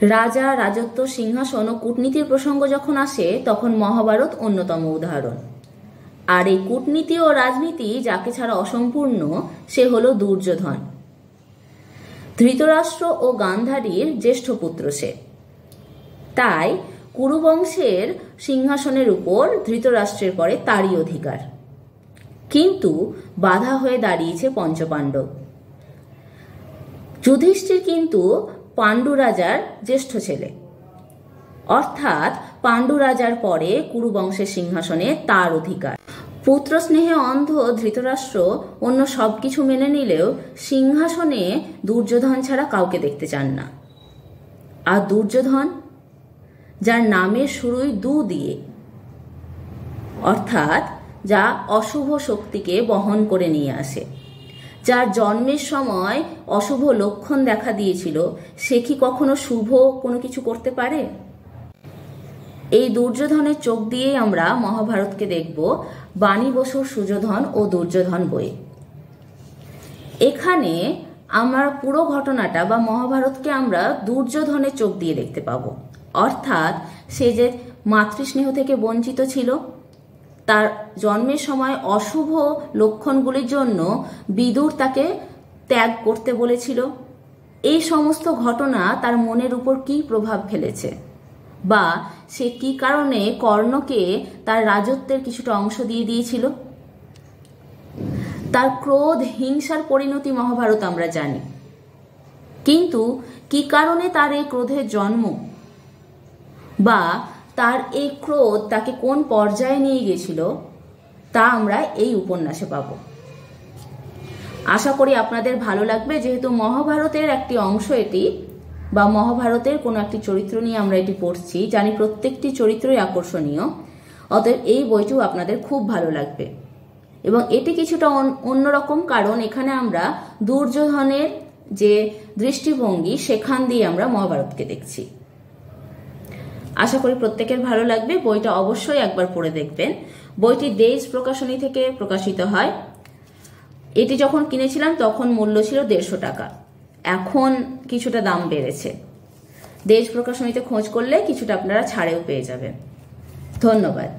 রাজা, রাজত্ব, সিংহাসন ও কূটনীতির প্রসঙ্গ যখন আসে তখন মহাভারত অন্যতম উদাহরণ। আর এই কূটনীতি ও রাজনীতি যাকে ছাড়া অসম্পূর্ণ সে হলো দুর্যোধন। ধৃতরাষ্ট্র ও গান্ধারীর জ্যেষ্ঠ পুত্র সে। তাই কুরুবংশের সিংহাসনের উপর ধৃতরাষ্ট্রের পরে তারই অধিকার। কিন্তু বাধা হয়ে দাঁড়িয়েছে পঞ্চপাণ্ডব। যুধিষ্ঠির কিন্তু পাণ্ডু রাজার জ্যেষ্ঠ ছেলে, অর্থাৎ পাণ্ডু রাজার পরে কুরুবংশের সিংহাসনে তার অধিকার। পুত্র স্নেহে অন্ধ ধৃতরাষ্ট্র অন্য সবকিছু মেনে নিলেও সিংহাসনে দুর্যোধন ছাড়া কাউকে দেখতে চান না। আর দুর্যোধন, যার নামের শুরুই দু দিয়ে, অর্থাৎ যা অশুভ শক্তিকে বহন করে নিয়ে আসে, যার জন্মের সময় অশুভ লক্ষণ দেখা দিয়েছিল, সে কি কখনো শুভ কোনো কিছু করতে পারে? এই দুর্যোধনের চোখ দিয়েই আমরা মহাভারতকে দেখব বাণী বসুর সুযোধন ও দুর্যোধন বইয়ে। এখানে আমরা পুরো ঘটনাটা বা মহাভারতকে আমরা দুর্যোধনের চোখ দিয়ে দেখতে পাবো। অর্থাৎ সে যে মাতৃস্নেহ থেকে বঞ্চিত ছিল, তার জন্মের সময় অশুভ লক্ষণগুলির জন্য বিদুর তাকে ত্যাগ করতে বলেছিল। এই সমস্ত ঘটনা তার মনের উপর কি প্রভাব ফেলেছে, বা সে কি কারণে কর্ণকে তার রাজত্বের কিছুটা অংশ দিয়ে দিয়েছিল। তার ক্রোধ, হিংসার পরিণতি মহাভারত আমরা জানি, কিন্তু কি কারণে তার এই ক্রোধের জন্ম, বা তার এই ক্রোধ তাকে কোন পর্যায়ে নিয়ে গেছিল, তা আমরা এই উপন্যাসে পাব। আশা করি আপনাদের ভালো লাগবে, যেহেতু মহাভারতের একটি অংশ এটি, বা মহাভারতের কোনো একটি চরিত্র নিয়ে আমরা এটি পড়ছি। জানি প্রত্যেকটি চরিত্রই আকর্ষণীয়, অতএব এই বইটিও আপনাদের খুব ভালো লাগবে। এবং এটি কিছুটা অন্যরকম, কারণ এখানে আমরা দুর্যোধনের যে দৃষ্টিভঙ্গি সেখান দিয়ে আমরা মহাভারতকে দেখছি। আশা করি প্রত্যেকের ভালো লাগবে। বইটা অবশ্যই একবার পড়ে দেখবেন। বইটি দেশ প্রকাশনী থেকে প্রকাশিত হয়। এটি যখন কিনেছিলাম তখন মূল্য ছিল 150 টাকা, এখন কিছুটা দাম বেড়েছে। দেশ প্রকাশনীতে খোঁজ করলে কিছুটা আপনারা ছাড়েও পেয়ে যাবেন। ধন্যবাদ।